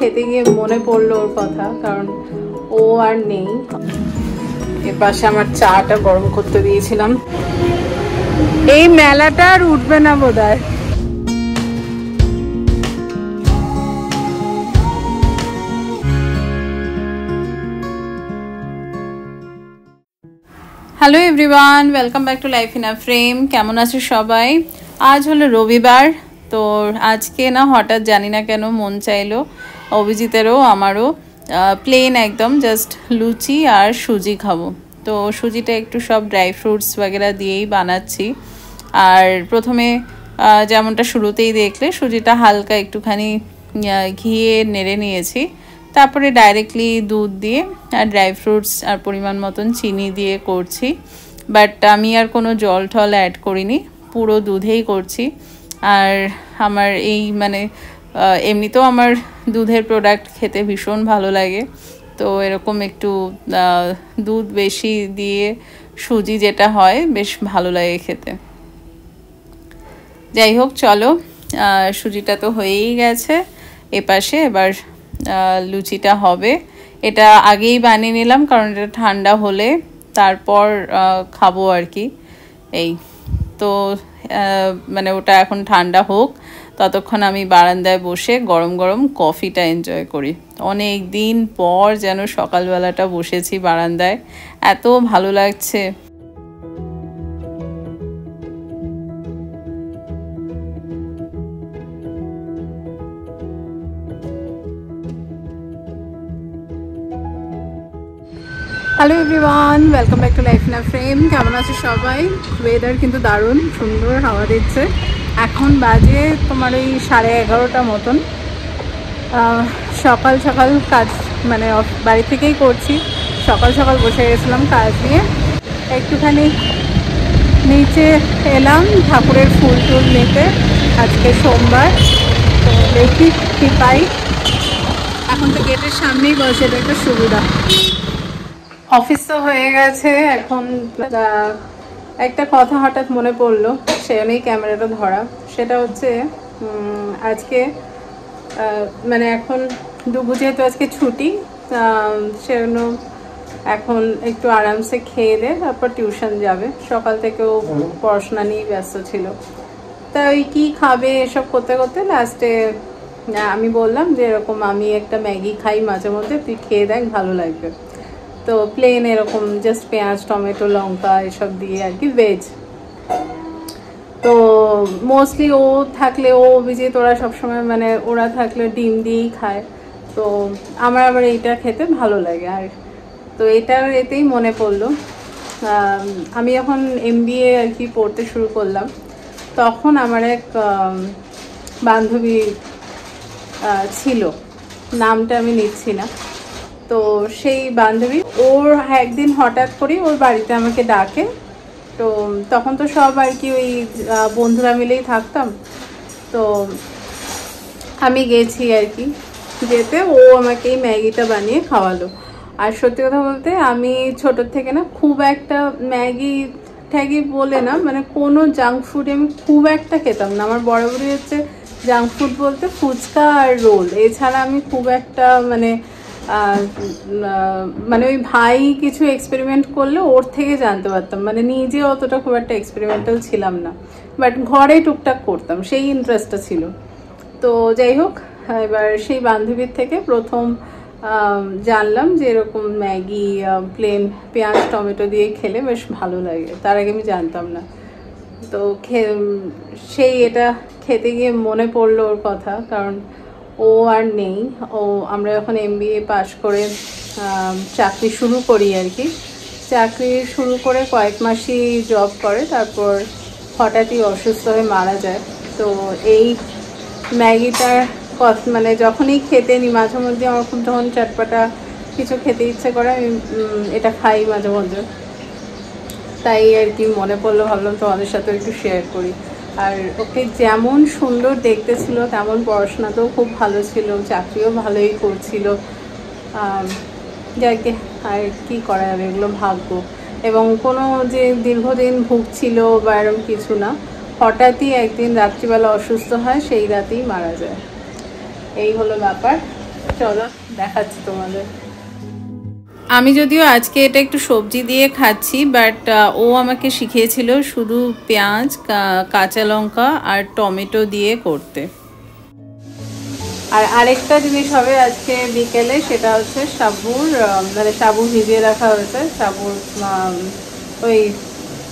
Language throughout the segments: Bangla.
খেতে গিয়ে মনে পড়লো ওর কথা, কারণ ও আর নেই। এর পাশে আমার চাটা গরম করতে দিয়েছিলাম। এই মেলাটা আর উঠবে না বোধহয়। Hello everyone, welcome back to life in a frame. কেমন আছো সবাই? আজ হলো রবিবার, তো আজকে না হঠাৎ জানি না কেন মন চাইলো অভিজিতেরও আমারও প্লেন একদম জাস্ট লুচি আর সুজি খাবো। তো সুজিটা একটু সব ড্রাই ফ্রুটস বাগেরা দিয়েই বানাচ্ছি। আর প্রথমে যেমনটা শুরুতেই দেখলে সুজিটা হালকা একটুখানি ঘিয়ে নেড়ে নিয়েছি, তারপরে ডাইরেক্টলি দুধ দিয়ে আর ড্রাই ফ্রুটস আর পরিমাণ মতন চিনি দিয়ে করছি। বাট আমি আর কোনো জল টল অ্যাড করিনি, পুরো দুধেই করছি। আর আমার এই এমনিতেও আমার দুধের প্রোডাক্ট খেতে ভীষণ ভালো লাগে, তো এরকম একটু দুধ বেশি দিয়ে সুজি যেটা হয় বেশ ভালো লাগে খেতে। যাই হোক, চলো, সুজিটা তো হয়েই গেছে। এপাশে এবার লুচিটা হবে। এটা আগেই বানিয়ে নিলাম, কারণ এটা ঠান্ডা হলে তারপর খাবো আর কি। এই তো ওটা এখন ঠান্ডা হোক, ততক্ষণ আমি বারান্দায় বসে গরম গরম কফিটা এনজয় করি। অনেক দিন পর যেন সকালবেলাটা বসেছি বারান্দায়, এত ভালো লাগছে। Hello everyone, welcome back to life in a frame. কেমন আছে সবাই? ওয়েদার কিন্তু দারুণ সুন্দর, হাওয়া দিচ্ছে। এখন বাজে তোমার ওই 11:30 মতন। সকাল সকাল কাজ বাড়ি থেকেই করছি। সকাল সকাল বসে গেছিলাম কাজ নিয়ে, একটুখানি নিচে এলাম ঠাকুরের ফুল টুল নিতে। আজকে সোমবার, তো দেখি কি পাই। এখন তো গেটের সামনেই বসে, এটা একটা সুবিধা। অফিস তো হয়ে গেছে, এখন একটা কথা হঠাৎ মনে পড়লো, সে জন্যই ক্যামেরাটা ধরা। সেটা হচ্ছে আজকে এখন ডুবু যেহেতু আজকে ছুটি, সেজন্য এখন একটু আরামসে খেয়ে দে তারপর টিউশন যাবে। সকাল থেকেও পড়াশোনা নিয়ে ব্যস্ত ছিল, তা ওই কী খাবে এসব করতে করতে লাস্টে আমি বললাম যে এরকম আমি একটা ম্যাগি খাই মাঝে মধ্যে, তুই খেয়ে দেখ, ভালো লাগবে। তো প্লেন এরকম জাস্ট পেঁয়াজ টমেটো লঙ্কা এসব দিয়ে আর কি, ভেজ। তো মোস্টলি ও থাকলে, ও অভিজিৎ ওরা সবসময় ওরা থাকলে ডিম দিয়েই খায়। তো আমার আবার এইটা খেতে ভালো লাগে। আর তো এতেই মনে পড়লো, আমি যখন MBA আর কি পড়তে শুরু করলাম, তখন আমার এক বান্ধবী ছিল, নামটা আমি নিচ্ছি না। তো সেই বান্ধবী ওর একদিন হঠাৎ করে ওর বাড়িতে আমাকে ডাকে। তো তখন তো সব আর কি ওই বন্ধুরা মিলেই থাকতাম। তো আমি গেছি আর কি, যেতে ও আমাকে এই ম্যাগিটা বানিয়ে খাওয়ালো। আর সত্যি কথা বলতে আমি ছোটোর থেকে না খুব একটা ম্যাগি ট্যাগি বলে না, কোনো জাঙ্ক ফুড আমি খুব একটা খেতাম না। আমার বরাবরই হচ্ছে জাঙ্ক ফুড বলতে ফুচকা আর রোল, এছাড়া আমি খুব একটা ওই ভাই কিছু এক্সপেরিমেন্ট করলে ওর থেকে জানতে পারতাম, নিজে অতটা খুব একটা এক্সপেরিমেন্টাল ছিলাম না, বাট ঘরে টুকটাক করতাম, সেই ইন্টারেস্টটা ছিল। তো যাই হোক, এবার সেই বান্ধবীর থেকে প্রথম জানলাম যে এরকম ম্যাগি প্লেন পেঁয়াজ টমেটো দিয়ে খেলে বেশ ভালো লাগে, তার আগে আমি জানতাম না। তো সেই এটা খেতে গিয়ে মনে পড়লো ওর কথা, কারণ ও আর নেই। আমরা যখন MBA পাশ করে চাকরি শুরু করি আর কি, চাকরি শুরু করে কয়েক মাসই জব করে, তারপর হঠাৎই অসুস্থ হয়ে মারা যায়। তো এই ম্যাগিটার যখনই খেতে নিই, মাঝে মধ্যে আমার খুব যখন চটপাটা কিছু খেতে ইচ্ছে করে, আমি এটা খাই মাঝে মধ্যে। তাই আর কি মনে পড়লো, ভাবলাম তোমাদের সাথে একটু শেয়ার করি। আর ওকে যেমন সুন্দর দেখতে ছিল, তেমন পড়াশোনাতেও খুব ভালো ছিল, চাকরিও ভালোই করছিল। যাকে আর কি করা যাবে, এগুলো ভাগ্য। এবং কোনো যে দীর্ঘদিন ভুগছিল বা এরকম কিছু না, হঠাৎই একদিন রাত্রিবেলা অসুস্থ হয়, সেই রাতেই মারা যায়। এই হলো ব্যাপার। চলো দেখাচ্ছি তোমাদের। আমি যদিও আজকে এটা একটু সবজি দিয়ে খাচ্ছি, বাট ও আমাকে শিখিয়েছিল শুধু পেঁয়াজ, কাঁচা লঙ্কা আর টমেটো দিয়ে করতে। আর আরেকটা জিনিস হবে আজকে বিকেলে, সেটা হচ্ছে সাবুর, মানে সাবু ভিজিয়ে রাখা হয়েছে, সাবুর ওই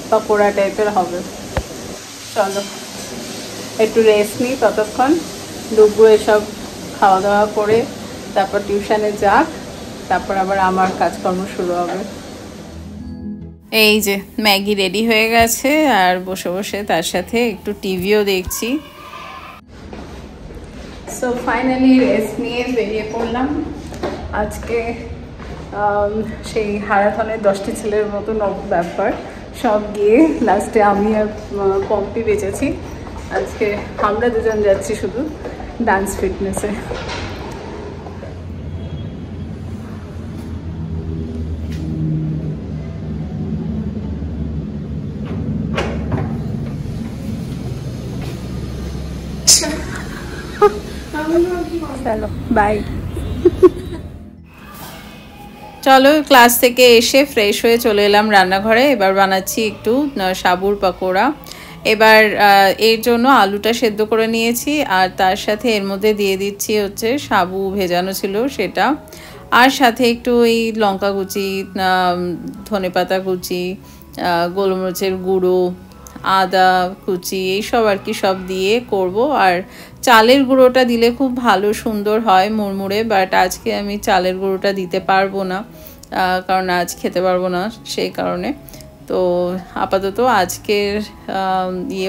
পকোড়া টাইপের হবে। চলো একটু রেস্ট নিই ততক্ষণ, ডুবু এসব খাওয়া দাওয়া করে তারপর টিউশনে যাক, তারপর আবার আমার কাজকর্ম শুরু হবে। এই যে ম্যাগি রেডি হয়ে গেছে, আর বসে বসে তার সাথে একটু টিভিও দেখছি। সো ফাইনালি রেস্ট নিয়ে বেরিয়ে পড়লাম। আজকে সেই হারাথনের 10টি ছেলের মতো ব্যাপার, সব গিয়ে লাস্টে আমি আর পম্পি বেঁচেছি। আজকে আমরা দুজন যাচ্ছি শুধু ডান্স ফিটনেসে। চলো বাই। চলো ক্লাস থেকে এসে ফ্রেশ হয়ে চলে এলাম রান্নাঘরে। এবার বানাচ্ছি একটু সাবুর পকোড়া। এবার এর জন্য আলুটা সেদ্ধ করে নিয়েছি, আর তার সাথে এর মধ্যে দিয়ে দিচ্ছি হচ্ছে সাবু ভেজানো ছিল সেটা, আর সাথে একটু এই লঙ্কা কুচি, ধনেপাতা কুচি, গোলমরিচের গুঁড়ো, আদা কুচি, এইসব আর কি সব দিয়ে করব। আর চালের গুঁড়োটা দিলে খুব ভালো সুন্দর হয় মুড়মুড়ে, বাট আজকে আমি চালের গুঁড়োটা দিতে পারবো না, কারণ আজ খেতে পারবো না সেই কারণে। তো আপাতত আজকের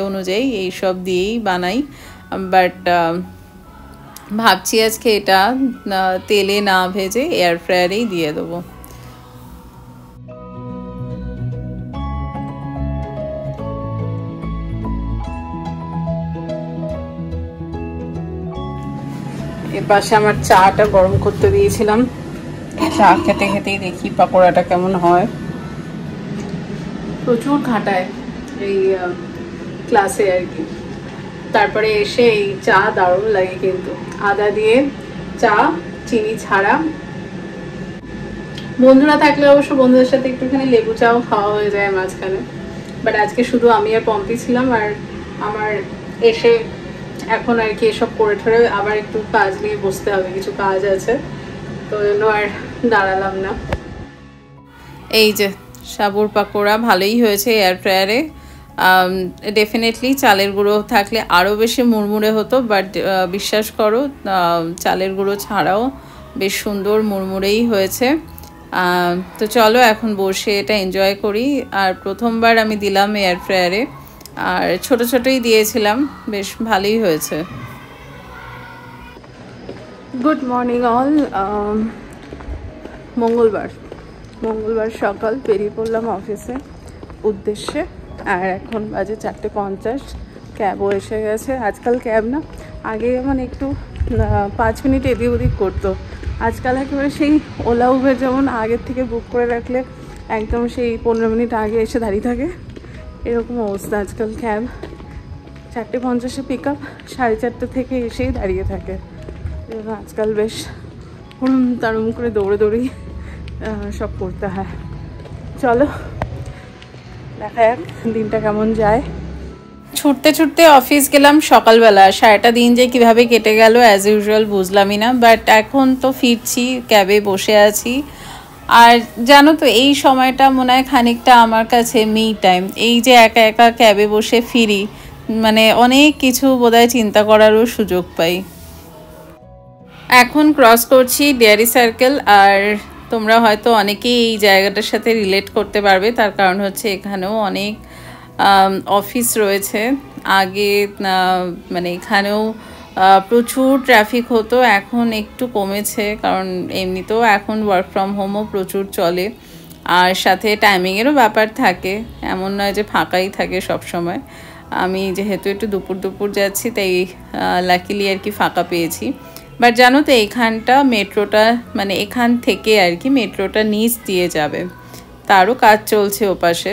অনুযায়ী এইসব দিয়েই বানাই, বাট ভাবছি আজকে এটা তেলে না ভেজে এয়ার ফ্রায়ারেই দিয়ে দেবো। এর পাশে আমার চাটা গরম করতে দিয়েছিলাম, চা খেতে খেতেই দেখি পকোড়াটা কেমন হয়। প্রচুর ঘাটায় এই ক্লাসে আর কি, তারপরে এসে এই চা দারুণ লাগে কিন্তু, আদা দিয়ে চা, চিনি ছাড়া। বন্ধুরা থাকলে অবশ্য বন্ধুদের সাথে একটুখানি লেবু চাও খাওয়া হয়ে যায় মাঝখানে, বাট আজকে শুধু আমি আর পম্পি ছিলাম। আর আমার এসে এখন আর কি এসব করে ঠরে আবার একটু কাজ নিয়ে বসতে হবে, কিছু কাজ আছে, তো জন্য আর দাঁড়ালাম না। এই যে সাবুর পকোড়া ভালোই হয়েছে এয়ার ফ্রায়ারে। ডেফিনেটলি চালের গুঁড়ো থাকলে আরও বেশি মুড়মুড়ে হতো, বাট বিশ্বাস করো চালের গুঁড়ো ছাড়াও বেশ সুন্দর মুড়মুড়েই হয়েছে। তো চলো এখন বসে এটা এনজয় করি। আর প্রথমবার আমি দিলাম এয়ার ফ্রায়ারে, আর ছোট ছোটই দিয়েছিলাম, বেশ ভালোই হয়েছে। Good morning all. মঙ্গলবার সকাল বেরিয়ে পড়লাম অফিসে উদ্দেশ্যে, আর এখন বাজে 4:50। ক্যাবও এসে গেছে। আজকাল ক্যাব না, আগে যেমন একটু 5 মিনিট এদিক ওদিক করতো, আজকাল একেবারে সেই ওলা উবের যেমন আগের থেকে বুক করে রাখলে একদম সেই 15 মিনিট আগে এসে দাঁড়িয়ে থাকে, এরকম অবস্থা আজকাল। ক্যাব 4:50 পিক আপ, 4:30 থেকে এসেই দাঁড়িয়ে থাকে। আজকাল বেশ তাড়ুম করে দৌড়েই সব করতে হয়। চলো দেখা যাক দিনটা কেমন যায়। ছুটতে ছুটতে অফিস গেলাম সকালবেলা। সারাটা দিন যে কিভাবে কেটে গেল অ্যাজ ইউজুয়াল বুঝলামই না, বাট এখন তো ফিরছি, ক্যাবে বসে আছি। আর জানো তো এই সময়টা মনে হয় খানিকটা আমার কাছে মি টাইম। এই যে একা একা ক্যাবে বসে ফিরি, মানে অনেক কিছু বোধহয় চিন্তা করারও সুযোগ পাই। এখন ক্রস করছি ডেয়ারি সার্কেল, আর তোমরা হয়তো অনেকেই এই জায়গাটার সাথে রিলেট করতে পারবে, তার কারণ হচ্ছে এখানেও অনেক অফিস রয়েছে। আগে মানে এখানেও প্রচুর ট্রাফিক হতো, এখন একটু কমেছে, কারণ এমনিতেও এখন ওয়ার্ক ফ্রম হোমও প্রচুর চলে, আর সাথে টাইমিংয়েরও ব্যাপার থাকে, এমন নয় যে ফাঁকাই থাকে সব সময়। আমি যেহেতু একটু দুপুর যাচ্ছি, তাই লাকিলি আর কি ফাঁকা পেয়েছি। বাট জানো তো এইখানটা মেট্রোটা, মানে এখান থেকে আর কি মেট্রোটা নিচ দিয়ে যাবে, তারও কাজ চলছে ওপাশে।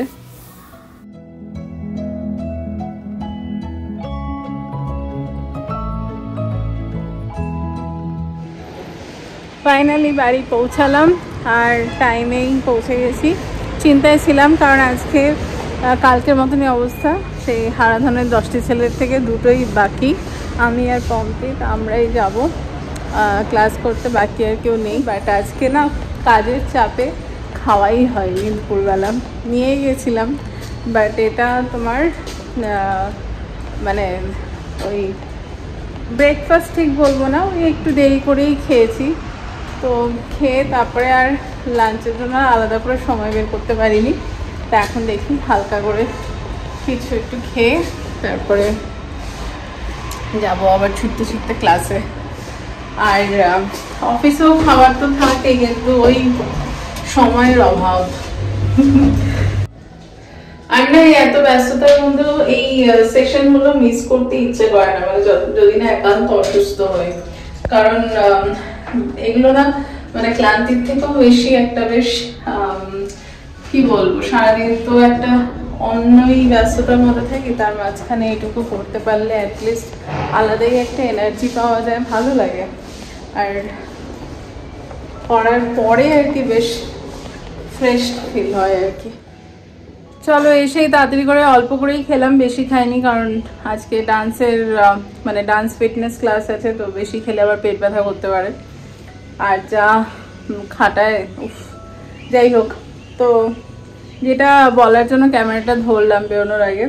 ফাইনালি বাড়ি পৌঁছালাম আর টাইমেই পৌঁছে গেছি। চিন্তায় ছিলাম কারণ আজকে কালকের মতনই অবস্থা, সেই হারাধনের 10টি ছেলের থেকে 2টোই বাকি, আমি আর পম্পিত আমরাই যাব ক্লাস করতে, বাকি আর কেউ নেই। বাট আজকে না কাজের চাপে খাওয়াই হয়নি, দুপুরবেলা নিয়ে গেছিলাম বাট এটা তোমার মানে ওই ব্রেকফাস্ট ঠিক বলবো না, ওই একটু দেরি করেই খেয়েছি। তো খেয়ে তারপরে আর লাঞ্চের জন্য আলাদা করে সময় বের করতে পারিনি। তা এখন দেখি হালকা করে কিছু একটু খেয়ে তারপরে যাব আবার ছুটতে ছুটতে ক্লাসে। আর অফিসেও খাবার তো থাকে, কিন্তু ওই সময়ের অভাব। আর না এত ব্যস্ততার মধ্যে এই সেশনগুলো মিস করতে ইচ্ছে করে না, মানে যদি না একান্ত অসুস্থ হয়। কারণ এগুলো না মানে ক্লান্তির থেকেও বেশি একটা বেশ কি বলবো, সারাদিন তো একটা অন্যই ব্যস্ততার মধ্যে থাকি, তার মাঝখানে এটুকু করতে পারলে অ্যাটলিস্ট আলাদাই একটা এনার্জি পাওয়া যায়, ভালো লাগে। আর করার পরে আর কি বেশ ফ্রেশ ফিল হয় আর কি। চলো এসেই তাড়াতাড়ি করে অল্প করেই খেলাম, বেশি খাইনি, কারণ আজকে ডান্সের মানে ডান্স ফিটনেস ক্লাস আছে, তো বেশি খেলে আবার পেট ব্যথা করতে পারে। আর যা খাটায়, উফ, যাই হোক। তো যেটা বলার জন্য ক্যামেরাটা ধরলাম বেরোনোর আগে,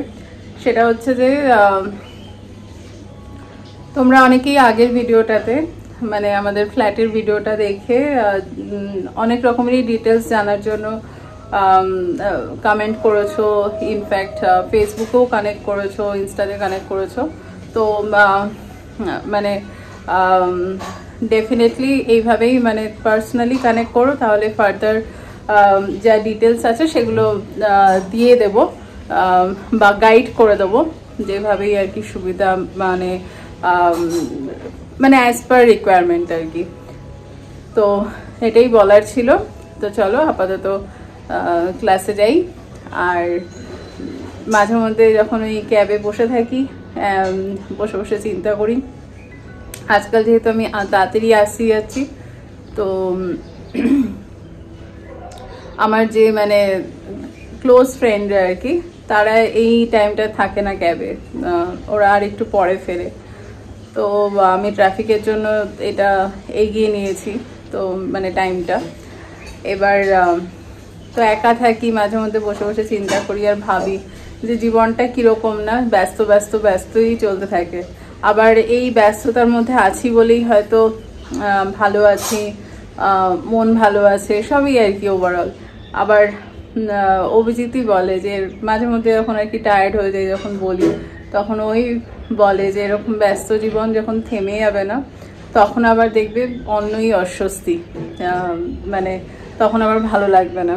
সেটা হচ্ছে যে তোমরা অনেকেই আগের ভিডিওটাতে মানে আমাদের ফ্ল্যাটের ভিডিওটা দেখে অনেক রকমেরই ডিটেলস জানার জন্য কমেন্ট করেছো, ইনফ্যাক্ট ফেসবুকেও কানেক্ট করেছো, ইনস্টাতে কানেক্ট করেছো। তো মানে ডেফিনেটলি এইভাবেই মানে পার্সোনালি কানেক্ট করো, তাহলে ফার্দার যা ডিটেলস আছে সেগুলো দিয়ে দেব বা গাইড করে দেবো যেভাবেই আর কি সুবিধা, মানে মানে অ্যাজ পার রিকোয়ারমেন্ট আর কি। তো এটাই বলার ছিল। তো চলো আপাতত ক্লাসে যাই। আর মাঝে মধ্যে যখন ওই ক্যাবে বসে থাকি, বসে বসে চিন্তা করি, আজকাল যেহেতু আমি তাড়াতাড়ি আসি যাচ্ছি, তো আমার যে মানে ক্লোজ ফ্রেন্ডরা আর কি, তারা এই টাইমটা থাকে না ক্যাবে, ওরা আর একটু পরে ফেরে। তো আমি ট্রাফিকের জন্য এটা এগিয়ে নিয়েছি, তো মানে টাইমটা। এবার তো একা থাকি, মাঝে মধ্যে বসে বসে চিন্তা করি আর ভাবি যে জীবনটা কীরকম না, ব্যস্ত ব্যস্ত ব্যস্তই চলতে থাকে। আবার এই ব্যস্ততার মধ্যে আছি বলেই হয়তো ভালো আছি, মন ভালো আছে, সবই আর কি ওভারঅল। আবার অভিজিৎই বলে যে মাঝে মধ্যে যখন আর কি টায়ার্ড হয়ে যায়, যখন বলি, তখন ওই বলে যে এরকম ব্যস্ত জীবন যখন থেমে যাবে না, তখন আবার দেখবে অন্যই অস্বস্তি, মানে তখন আবার ভালো লাগবে না।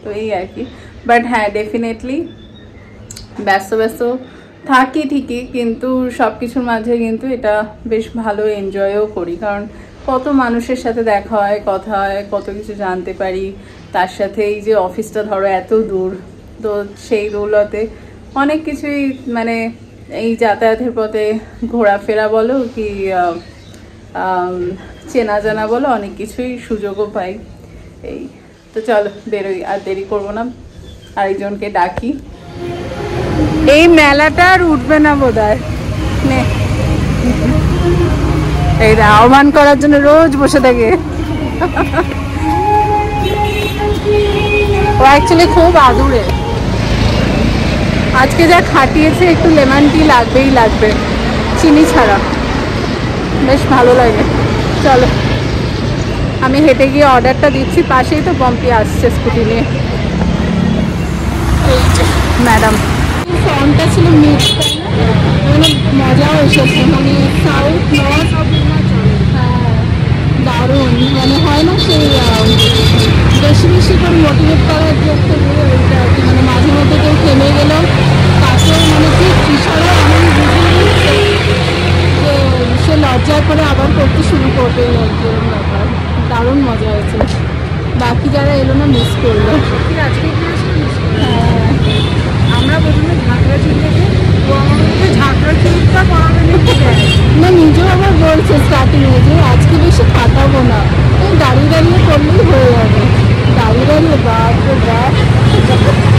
তো এই আর কি। বাট হ্যাঁ, ডেফিনেটলি ব্যস্ত ব্যস্ত থাকি ঠিকই, কিন্তু সব কিছুর মাঝে কিন্তু এটা বেশ ভালো এনজয়ও করি, কারণ কত মানুষের সাথে দেখা হয়, কথা হয়, কত কিছু জানতে পারি। তার সাথে এই যে অফিসটা ধরো এত দূর, তো সেই দৌলতে অনেক কিছুই মানে এই যাতায়াতের পথে ঘোরাফেরা বলো কি চেনা জানা বলো, অনেক কিছুই সুযোগও পাই। এই তো চলো বেরোই, আর দেরি করবো না, আরেকজনকে ডাকি। এই মেলাটা আর উঠবে না বোধহয়, এই আহ্বান করার জন্য রোজ বসে থাকে। ও অ্যাকচুয়ালি খুব আদুরে, আজকে যা খাটিয়েছে, একটু লেমন টি লাগবেই লাগবে, চিনি ছাড়া, বেশ ভালো লাগে। চলো আমি হেঁটে গিয়ে অর্ডারটা দিচ্ছি, পাশেই তো পম্পি আসছে স্কুটি নিয়ে। ম্যাডাম ফর্মটা ছিল মিক্স, মানে মজাও এসেছে, মানে সাউথ নর্থ, হ্যাঁ দারুণ, মানে হয় না সেই বেশি বেশি করে মোটিভেট করার যে একটা ওইটা আর কি, মানে মাঝে মধ্যে কেউ থেমে গেল, তাকেও মানে ঠিক ইশারা এমন বুঝিয়ে দিচ্ছে যে সে লজ্জার করে আবার করতে শুরু করবে, এরকম ব্যাপার। দারুণ মজা হয়েছে, বাকি যারা এলো না মিস করলো। আজকে হ্যাঁ, আমরা প্রথমে ঝাঁকড়া চিনতে, ও আমার মধ্যে ঝাঁকড়া চিনটা পড়াবে না, নিজেও আবার বলছে স্টার্টিংয়ে যে আজকে বেশি খাটাবো না, একটু দেখ